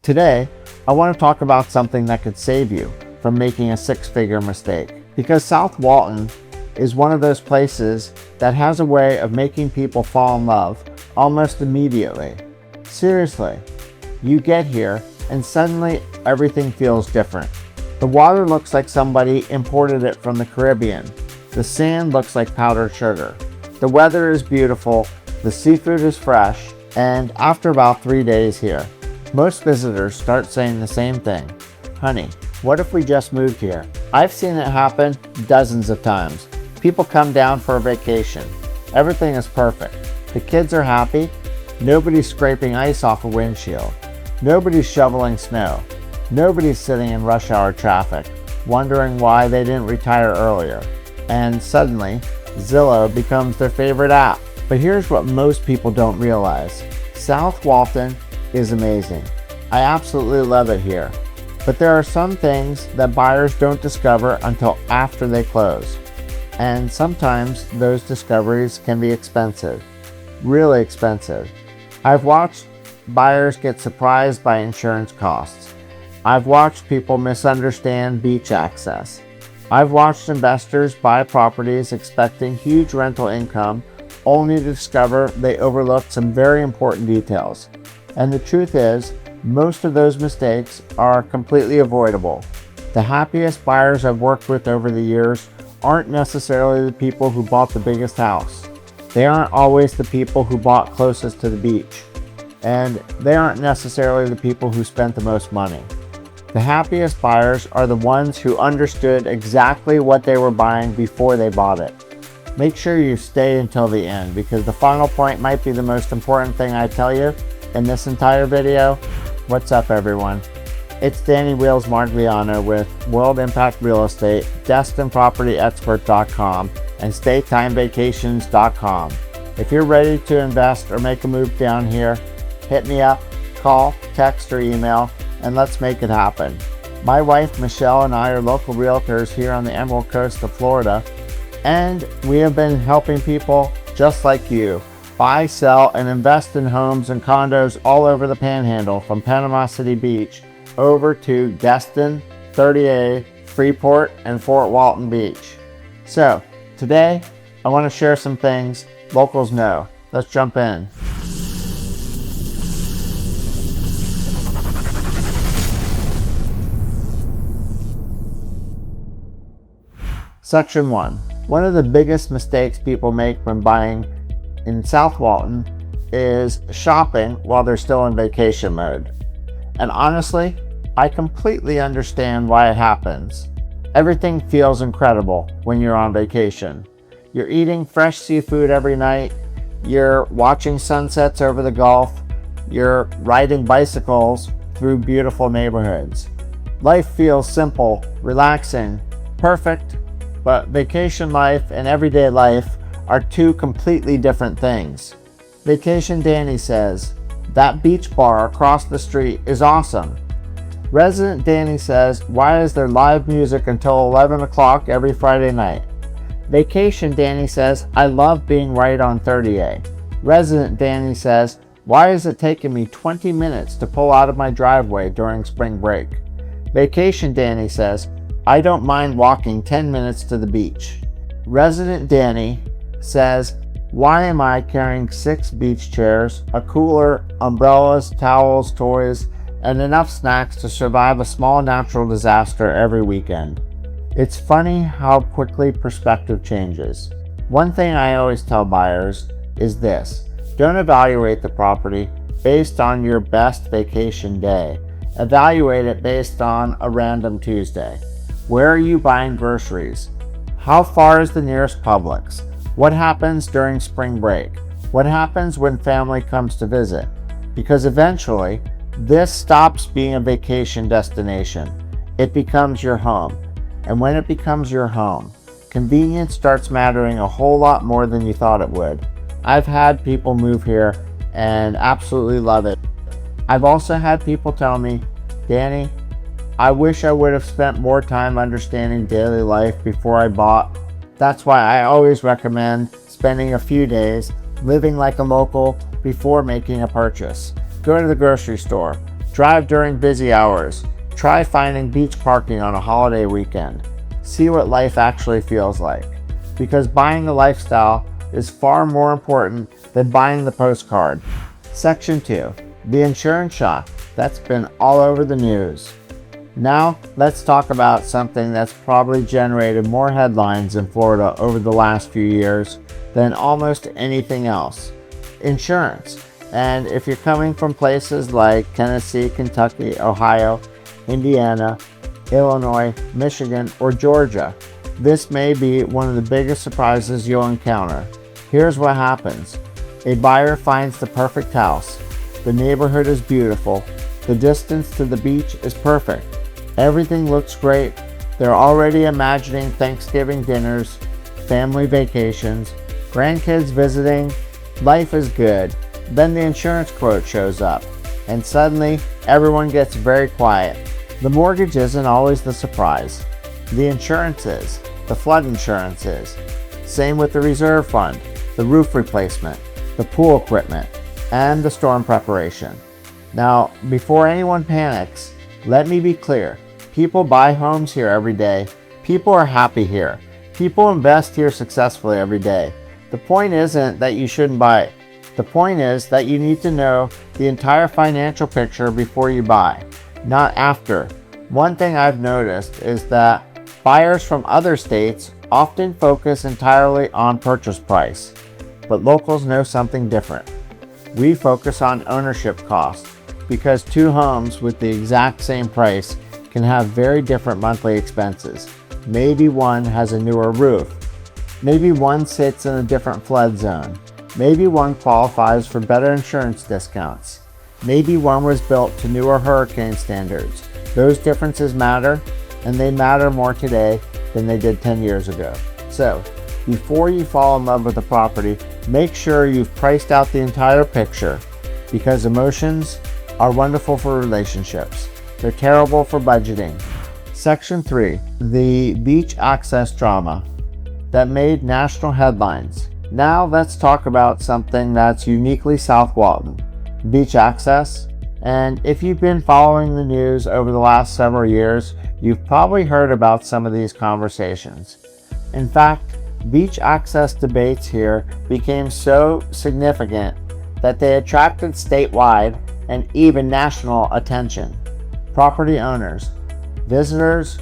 Today, I want to talk about something that could save you from making a six-figure mistake. Because South Walton is one of those places that has a way of making people fall in love almost immediately. Seriously, you get here and suddenly everything feels different. The water looks like somebody imported it from the Caribbean. The sand looks like powdered sugar. The weather is beautiful, the seafood is fresh, and after about 3 days here, most visitors start saying the same thing. Honey, what if we just moved here? I've seen it happen dozens of times. People come down for a vacation. Everything is perfect. The kids are happy. Nobody's scraping ice off a windshield. Nobody's shoveling snow. Nobody's sitting in rush hour traffic, wondering why they didn't retire earlier. And suddenly, Zillow becomes their favorite app. But here's what most people don't realize. South Walton is amazing. I absolutely love it here. But there are some things that buyers don't discover until after they close. And sometimes those discoveries can be expensive. Really expensive. I've watched buyers get surprised by insurance costs. I've watched people misunderstand beach access. I've watched investors buy properties expecting huge rental income only to discover they overlooked some very important details. And the truth is, most of those mistakes are completely avoidable. The happiest buyers I've worked with over the years aren't necessarily the people who bought the biggest house. They aren't always the people who bought closest to the beach. And they aren't necessarily the people who spent the most money. The happiest buyers are the ones who understood exactly what they were buying before they bought it. Make sure you stay until the end, because the final point might be the most important thing I tell you in this entire video. What's up, everyone? It's Danny Wheels Margliano with World Impact Real Estate, DestinPropertyExpert.com, and StayTimeVacations.com. If you're ready to invest or make a move down here, hit me up, call, text, or email, and let's make it happen. My wife Michelle and I are local realtors here on the Emerald Coast of Florida, and we have been helping people just like you buy, sell, and invest in homes and condos all over the Panhandle, from Panama City Beach over to Destin, 30A, Freeport, and Fort Walton Beach. So today I want to share some things locals know. Let's jump in. Section 1. One of the biggest mistakes people make when buying in South Walton is shopping while they're still in vacation mode. And honestly, I completely understand why it happens. Everything feels incredible when you're on vacation. You're eating fresh seafood every night. You're watching sunsets over the Gulf. You're riding bicycles through beautiful neighborhoods. Life feels simple, relaxing, perfect. But vacation life and everyday life are two completely different things. Vacation Danny says, that beach bar across the street is awesome. Resident Danny says, why is there live music until 11 o'clock every Friday night? Vacation Danny says, I love being right on 30A. Resident Danny says, why is it taking me 20 minutes to pull out of my driveway during spring break? Vacation Danny says, I don't mind walking 10 minutes to the beach. Resident Danny says, why am I carrying 6 beach chairs, a cooler, umbrellas, towels, toys, and enough snacks to survive a small natural disaster every weekend? It's funny how quickly perspective changes. One thing I always tell buyers is this: don't evaluate the property based on your best vacation day. Evaluate it based on a random Tuesday. Where are you buying groceries? How far is the nearest Publix? What happens during spring break? What happens when family comes to visit? Because eventually, this stops being a vacation destination. It becomes your home. And when it becomes your home, convenience starts mattering a whole lot more than you thought it would. I've had people move here and absolutely love it. I've also had people tell me, Danny, I wish I would have spent more time understanding daily life before I bought. That's why I always recommend spending a few days living like a local before making a purchase. Go to the grocery store, Drive during busy hours. Try finding beach parking on a holiday weekend. See what life actually feels like. Because buying the lifestyle is far more important than buying the postcard. Section 2. The insurance shock that's been all over the news. Now, let's talk about something that's probably generated more headlines in Florida over the last few years than almost anything else. Insurance. And if you're coming from places like Tennessee, Kentucky, Ohio, Indiana, Illinois, Michigan, or Georgia, this may be one of the biggest surprises you'll encounter. Here's what happens. A buyer finds the perfect house. The neighborhood is beautiful. The distance to the beach is perfect. Everything looks great. They're already imagining Thanksgiving dinners, family vacations, grandkids visiting. Life is good. Then the insurance quote shows up, and suddenly everyone gets very quiet. The mortgage isn't always the surprise. The insurance is. The flood insurance is. Same with the reserve fund, the roof replacement, the pool equipment, and the storm preparation. Now, before anyone panics, let me be clear. People buy homes here every day. People are happy here. People invest here successfully every day. The point isn't that you shouldn't buy it. The point is that you need to know the entire financial picture before you buy, not after. One thing I've noticed is that buyers from other states often focus entirely on purchase price, but locals know something different. We focus on ownership cost because two homes with the exact same price can have very different monthly expenses. Maybe one has a newer roof. Maybe one sits in a different flood zone. Maybe one qualifies for better insurance discounts. Maybe one was built to newer hurricane standards. Those differences matter, and they matter more today than they did 10 years ago. So, before you fall in love with a property, make sure you've priced out the entire picture, because emotions are wonderful for relationships. They're terrible for budgeting. Section 3. The beach access drama that made national headlines. Now let's talk about something that's uniquely South Walton, beach access. And if you've been following the news over the last several years, you've probably heard about some of these conversations. In fact, beach access debates here became so significant that they attracted statewide and even national attention. Property owners, visitors,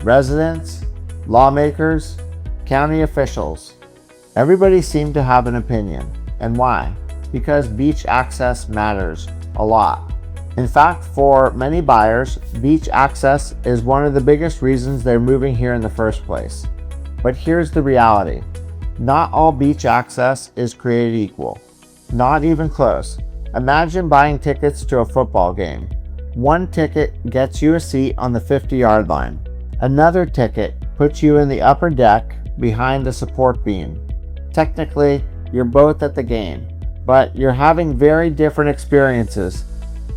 residents, lawmakers, county officials. Everybody seemed to have an opinion. And why? Because beach access matters a lot. In fact, for many buyers, beach access is one of the biggest reasons they're moving here in the first place. But here's the reality. Not all beach access is created equal. Not even close. Imagine buying tickets to a football game. One ticket gets you a seat on the 50-yard line. Another ticket puts you in the upper deck behind the support beam. Technically, you're both at the game, but you're having very different experiences.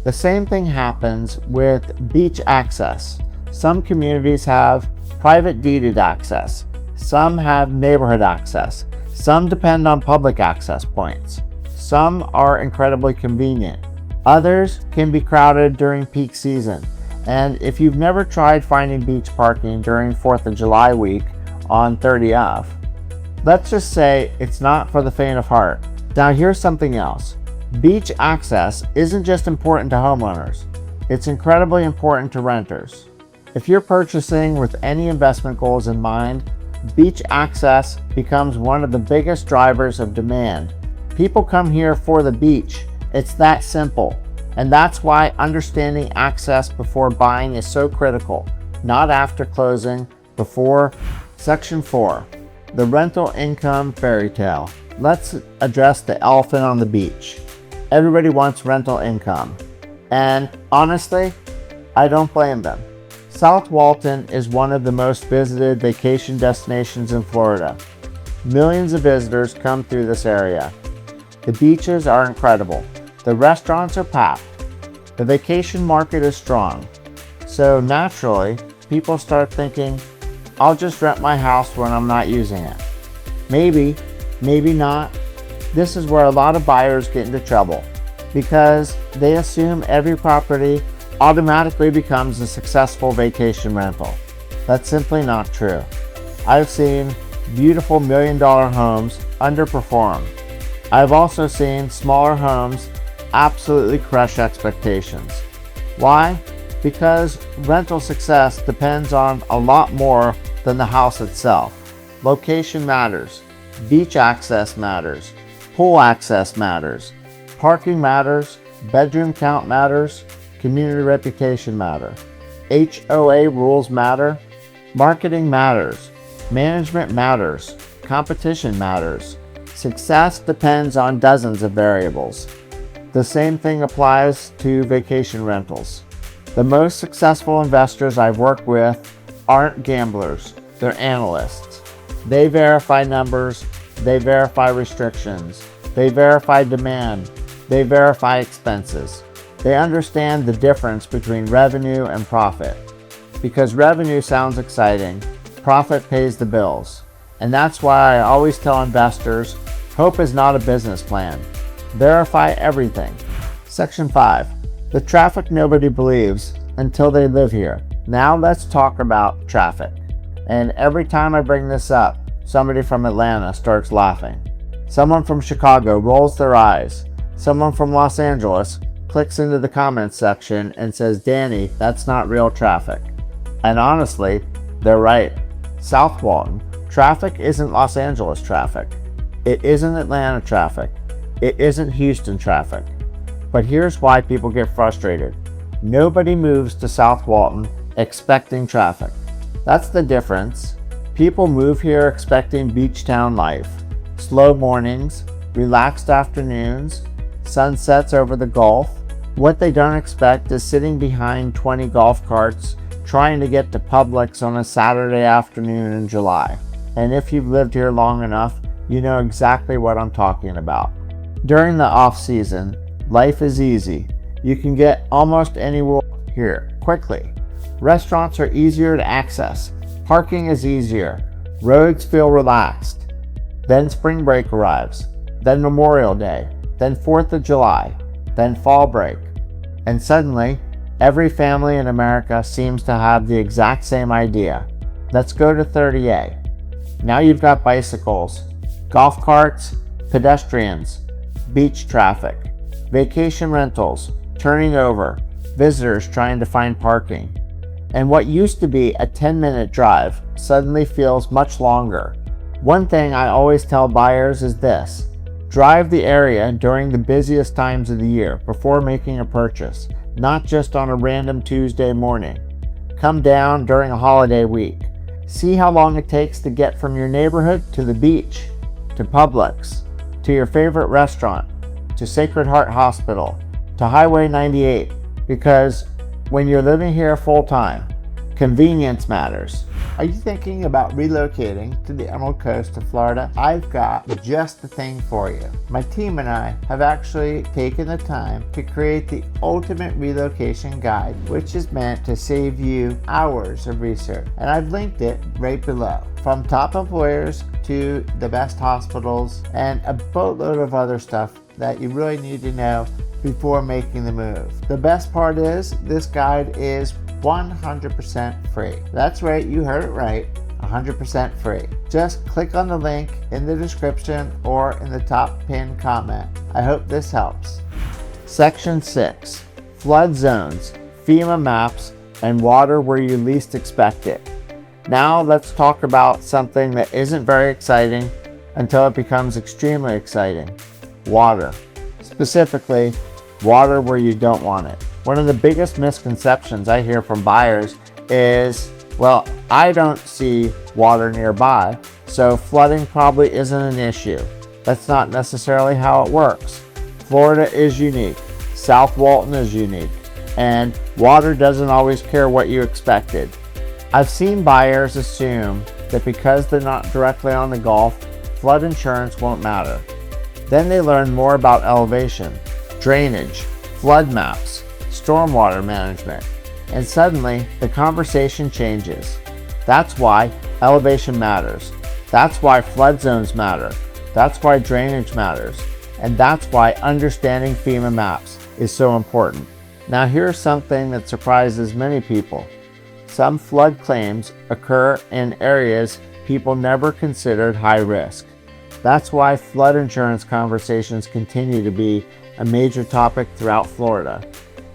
The same thing happens with beach access. Some communities have private deeded access. Some have neighborhood access. Some depend on public access points. Some are incredibly convenient. Others can be crowded during peak season. And if you've never tried finding beach parking during 4th of July week on 30F, let's just say it's not for the faint of heart. Now here's something else. Beach access isn't just important to homeowners. It's incredibly important to renters. If you're purchasing with any investment goals in mind, beach access becomes one of the biggest drivers of demand. People come here for the beach. It's that simple. And that's why understanding access before buying is so critical, not after closing, before. Section 4. The rental income fairy tale. Let's address the elephant on the beach. Everybody wants rental income. And honestly, I don't blame them. South Walton is one of the most visited vacation destinations in Florida. Millions of visitors come through this area. The beaches are incredible. The restaurants are packed. The vacation market is strong. So naturally, people start thinking, I'll just rent my house when I'm not using it. Maybe, maybe not. This is where a lot of buyers get into trouble. because they assume every property automatically becomes a successful vacation rental. That's simply not true. I've seen beautiful million-dollar homes underperform. I've also seen smaller homes absolutely crush expectations. Why? Because rental success depends on a lot more than the house itself. Location matters, beach access matters, pool access matters, parking matters, bedroom count matters, community reputation matter, HOA rules matter, marketing matters, management matters, competition matters. Success depends on dozens of variables. The same thing applies to vacation rentals. The most successful investors I've worked with aren't gamblers, they're analysts. They verify numbers, they verify restrictions, they verify demand, they verify expenses. They understand the difference between revenue and profit. Because revenue sounds exciting, profit pays the bills. And that's why I always tell investors, hope is not a business plan. Verify everything. Section 5. The traffic nobody believes until they live here. Now let's talk about traffic. And every time I bring this up, somebody from Atlanta starts laughing. Someone from Chicago rolls their eyes. Someone from Los Angeles clicks into the comments section and says, Danny, that's not real traffic. And honestly, they're right. South Walton, traffic isn't Los Angeles traffic. It isn't Atlanta traffic. It isn't Houston traffic. But here's why people get frustrated. Nobody moves to South Walton expecting traffic. That's the difference. People move here expecting beach town life. Slow mornings, relaxed afternoons, sunsets over the Gulf. What they don't expect is sitting behind 20 golf carts trying to get to Publix on a Saturday afternoon in July. And if you've lived here long enough, you know exactly what I'm talking about. During the off-season, life is easy. You can get almost anywhere here quickly. Restaurants are easier to access. Parking is easier. Roads feel relaxed. Then spring break arrives. Then Memorial Day. Then 4th of July. Then fall break. And suddenly, every family in America seems to have the exact same idea. Let's go to 30A. Now you've got bicycles, golf carts, pedestrians, beach traffic, vacation rentals, turning over, visitors trying to find parking. And what used to be a 10-minute drive suddenly feels much longer. One thing I always tell buyers is this: drive the area during the busiest times of the year before making a purchase, not just on a random Tuesday morning. Come down during a holiday week. See how long it takes to get from your neighborhood to the beach, to Publix, to your favorite restaurant, to Sacred Heart Hospital, to Highway 98, because when you're living here full time, convenience matters. Are you thinking about relocating to the Emerald Coast of Florida? I've got just the thing for you. My team and I have actually taken the time to create the ultimate relocation guide, which is meant to save you hours of research. And I've linked it right below. From top employers to the best hospitals and a boatload of other stuff that you really need to know before making the move. The best part is this guide is 100% free. That's right, you heard it right, 100% free. Just click on the link in the description or in the top pinned comment. I hope this helps. Section 6. Flood zones, FEMA maps, and water where you least expect it. Now let's talk about something that isn't very exciting until it becomes extremely exciting. Water. Specifically, water where you don't want it. One of the biggest misconceptions I hear from buyers is, well, I don't see water nearby, so flooding probably isn't an issue. That's not necessarily how it works. Florida is unique. South Walton is unique. And water doesn't always care what you expected. I've seen buyers assume that because they're not directly on the Gulf, flood insurance won't matter. Then they learn more about elevation, drainage, flood maps, stormwater management, and suddenly the conversation changes. That's why elevation matters. That's why flood zones matter. That's why drainage matters. And that's why understanding FEMA maps is so important. Now here's something that surprises many people. Some flood claims occur in areas people never considered high risk. That's why flood insurance conversations continue to be a major topic throughout Florida.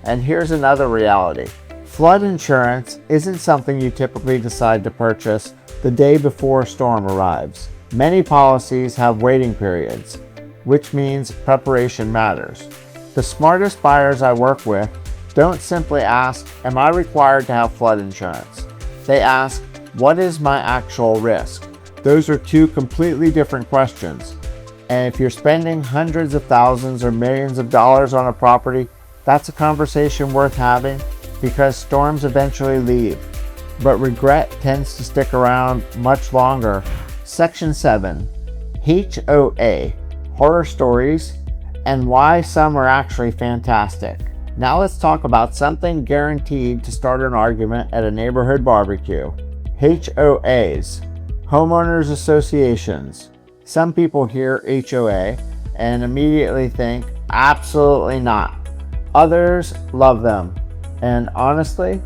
And here's another reality. Flood insurance isn't something you typically decide to purchase the day before a storm arrives. Many policies have waiting periods, which means preparation matters. The smartest buyers I work with don't simply ask, am I required to have flood insurance? They ask, what is my actual risk? Those are two completely different questions. And if you're spending hundreds of thousands or millions of dollars on a property, that's a conversation worth having because storms eventually leave, but regret tends to stick around much longer. Section 7, HOA, horror stories, and why some are actually fantastic. Now let's talk about something guaranteed to start an argument at a neighborhood barbecue. HOAs, homeowners associations. Some people hear HOA and immediately think, absolutely not. Others love them. And honestly,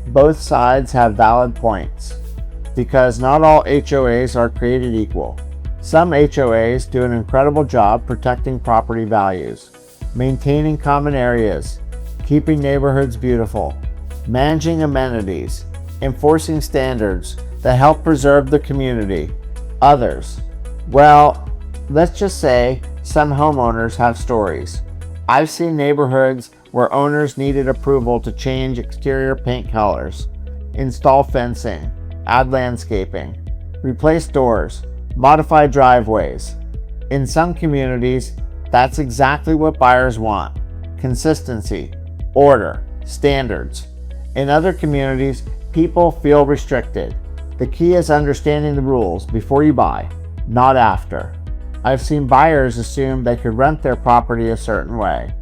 both sides have valid points because not all HOAs are created equal. Some HOAs do an incredible job protecting property values, maintaining common areas, keeping neighborhoods beautiful, managing amenities, enforcing standards that help preserve the community. Others, well, let's just say some homeowners have stories. I've seen neighborhoods where owners needed approval to change exterior paint colors, install fencing, add landscaping, replace doors, modify driveways. In some communities, that's exactly what buyers want: consistency, order, standards. In other communities, people feel restricted. The key is understanding the rules before you buy, not after. I've seen buyers assume they could rent their property a certain way,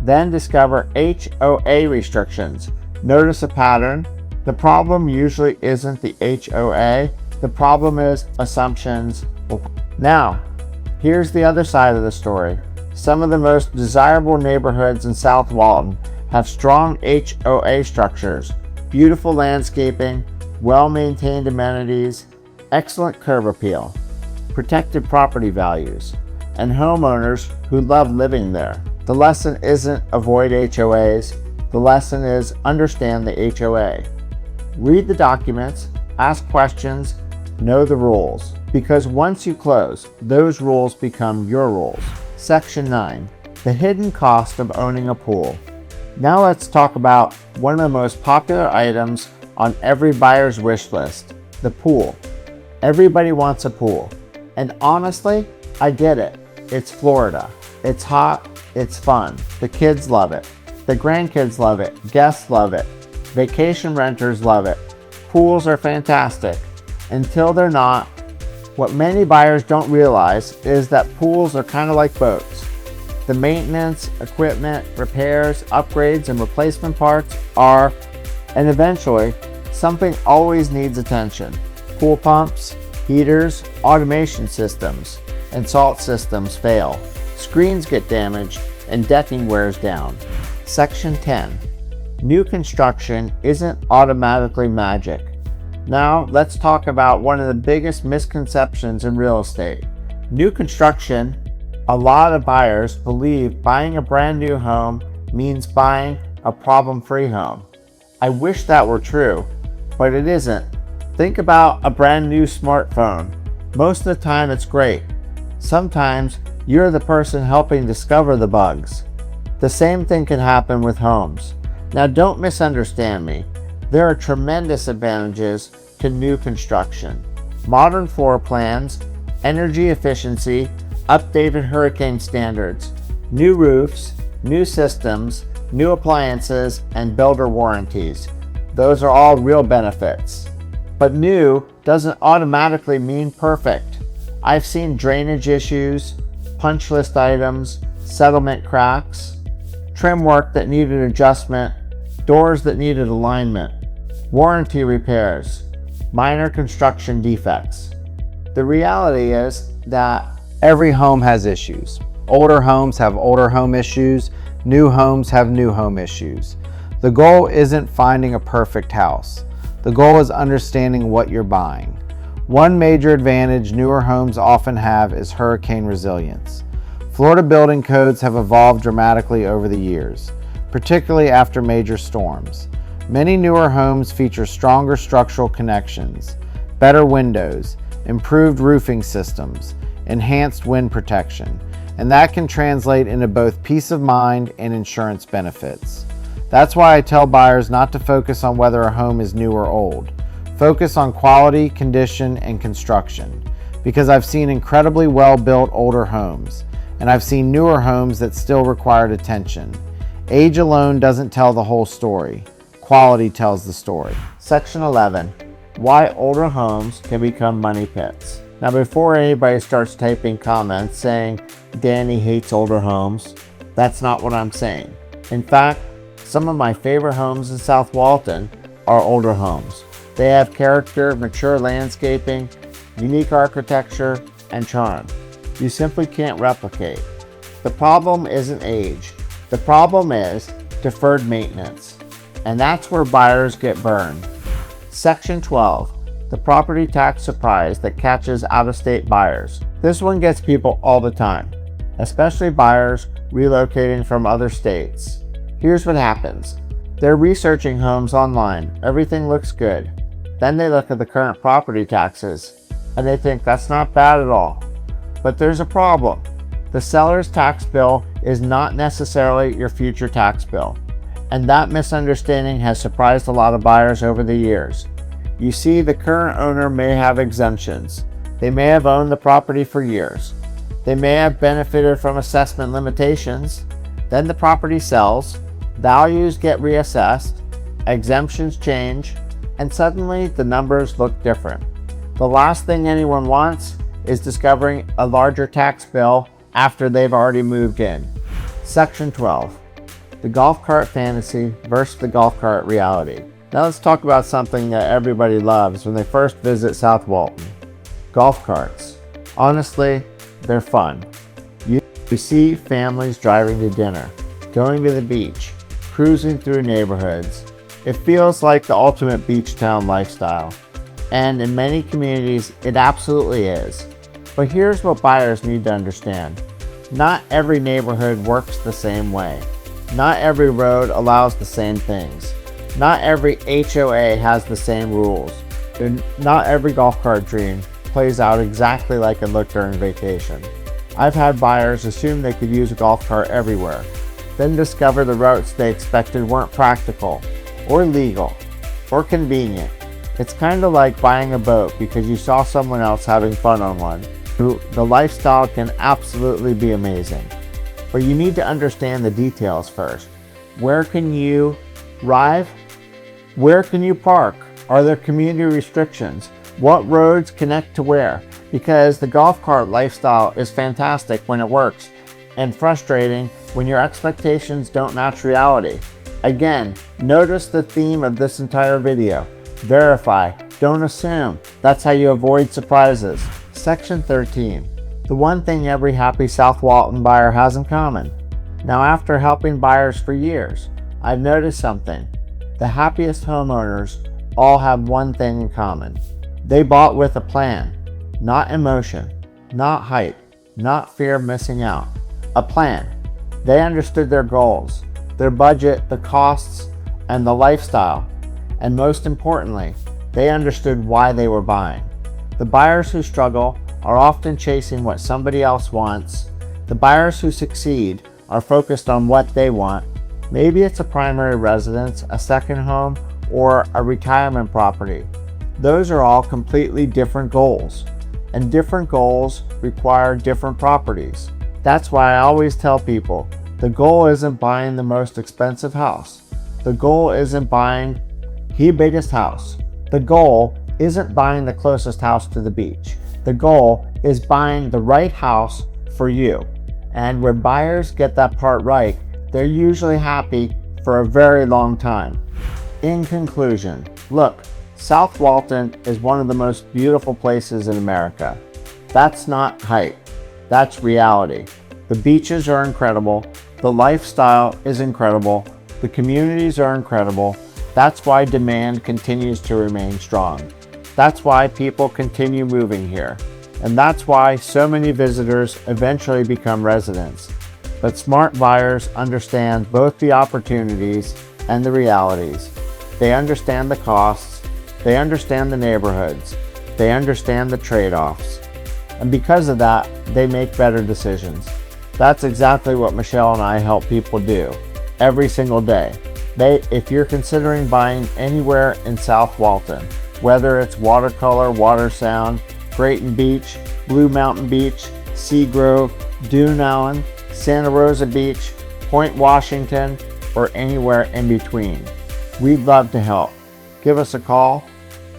then discover HOA restrictions. Notice a pattern? The problem usually isn't the HOA, the problem is assumptions. Now, here's the other side of the story. Some of the most desirable neighborhoods in South Walton have strong HOA structures, beautiful landscaping, well-maintained amenities, excellent curb appeal, protected property values, and homeowners who love living there. The lesson isn't avoid HOAs, the lesson is understand the HOA. Read the documents, ask questions, know the rules, because once you close, those rules become your rules. Section 9, the hidden cost of owning a pool. Now let's talk about one of the most popular items on every buyer's wish list, the pool. Everybody wants a pool. And honestly, I get it. It's Florida. It's hot. It's fun. The kids love it. The grandkids love it. Guests love it. Vacation renters love it. Pools are fantastic. Until they're not. What many buyers don't realize is that pools are kind of like boats. The maintenance, equipment, repairs, upgrades, and replacement parts are, and eventually, something always needs attention. Pool pumps, heaters, automation systems, and salt systems fail. Screens get damaged, and decking wears down. Section 10. New construction isn't automatically magic. Now, let's talk about one of the biggest misconceptions in real estate. New construction, a lot of buyers believe buying a brand new home means buying a problem-free home. I wish that were true, but it isn't. Think about a brand new smartphone. Most of the time it's great. Sometimes you're the person helping discover the bugs. The same thing can happen with homes. Now don't misunderstand me. There are tremendous advantages to new construction. Modern floor plans, energy efficiency, updated hurricane standards, new roofs, new systems, new appliances, and builder warranties. Those are all real benefits. But new doesn't automatically mean perfect. I've seen drainage issues, punch list items, settlement cracks, trim work that needed adjustment, doors that needed alignment, warranty repairs, minor construction defects. The reality is that every home has issues. Older homes have older home issues. New homes have new home issues. The goal isn't finding a perfect house. The goal is understanding what you're buying. One major advantage newer homes often have is hurricane resilience. Florida building codes have evolved dramatically over the years, particularly after major storms. Many newer homes feature stronger structural connections, better windows, improved roofing systems, enhanced wind protection, and that can translate into both peace of mind and insurance benefits. That's why I tell buyers not to focus on whether a home is new or old. Focus on quality, condition, and construction, because I've seen incredibly well-built older homes, and I've seen newer homes that still required attention. Age alone doesn't tell the whole story. Quality tells the story. Section 11. Why older homes can become money pits. Now, before anybody starts typing comments saying Danny hates older homes, that's not what I'm saying. In fact, some of my favorite homes in South Walton are older homes. They have character, mature landscaping, unique architecture, and charm you simply can't replicate. The problem isn't age. The problem is deferred maintenance. And that's where buyers get burned. Section 12. The property tax surprise that catches out-of-state buyers. This one gets people all the time, especially buyers relocating from other states. Here's what happens. They're researching homes online. Everything looks good. Then they look at the current property taxes and they think that's not bad at all. But there's a problem. The seller's tax bill is not necessarily your future tax bill. And that misunderstanding has surprised a lot of buyers over the years. You see, the current owner may have exemptions. They may have owned the property for years. They may have benefited from assessment limitations. Then the property sells, values get reassessed, exemptions change, and suddenly the numbers look different. The last thing anyone wants is discovering a larger tax bill after they've already moved in. Section 12. The golf cart fantasy versus the golf cart reality. Now let's talk about something that everybody loves when they first visit South Walton. Golf carts. Honestly, they're fun. You see families driving to dinner, going to the beach, cruising through neighborhoods. It feels like the ultimate beach town lifestyle. And in many communities, it absolutely is. But here's what buyers need to understand. Not every neighborhood works the same way. Not every road allows the same things. Not every HOA has the same rules. And not every golf cart dream plays out exactly like it looked during vacation. I've had buyers assume they could use a golf cart everywhere, then discover the routes they expected weren't practical, or legal, or convenient. It's kind of like buying a boat because you saw someone else having fun on one. The lifestyle can absolutely be amazing, but you need to understand the details first. Where can you drive? Where can you park? Are there community restrictions? What roads connect to where? Because the golf cart lifestyle is fantastic when it works and frustrating when your expectations don't match reality. Again, notice the theme of this entire video. Verify, don't assume. That's how you avoid surprises. Section 13. The one thing every happy South Walton buyer has in common. Now, after helping buyers for years, I've noticed something. The happiest homeowners all have one thing in common. They bought with a plan, not emotion, not hype, not fear of missing out. A plan. They understood their goals, their budget, the costs, and the lifestyle. And most importantly, they understood why they were buying. The buyers who struggle are often chasing what somebody else wants. The buyers who succeed are focused on what they want. Maybe it's a primary residence, a second home, or a retirement property. Those are all completely different goals, and different goals require different properties. That's why I always tell people, the goal isn't buying the most expensive house. The goal isn't buying the biggest house. The goal isn't buying the closest house to the beach. The goal is buying the right house for you. And when buyers get that part right, they're usually happy for a very long time. In conclusion, look, South Walton is one of the most beautiful places in America. That's not hype, that's reality. The beaches are incredible. The lifestyle is incredible. The communities are incredible. That's why demand continues to remain strong. That's why people continue moving here. And that's why so many visitors eventually become residents. But smart buyers understand both the opportunities and the realities. They understand the costs. They understand the neighborhoods. They understand the trade-offs. And because of that, they make better decisions. That's exactly what Michelle and I help people do every single day. If you're considering buying anywhere in South Walton, whether it's WaterColor, Watersound, Grayton Beach, Blue Mountain Beach, Seagrove, Dune Allen, Santa Rosa Beach, Point Washington, or anywhere in between, we'd love to help. Give us a call,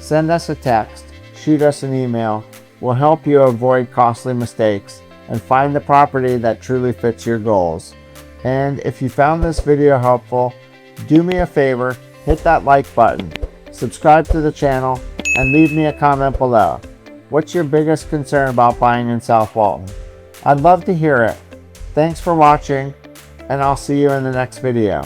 send us a text, shoot us an email. We'll help you avoid costly mistakes and find the property that truly fits your goals. And if you found this video helpful, do me a favor, hit that like button, subscribe to the channel, and leave me a comment below. What's your biggest concern about buying in South Walton? I'd love to hear it. Thanks for watching, and I'll see you in the next video.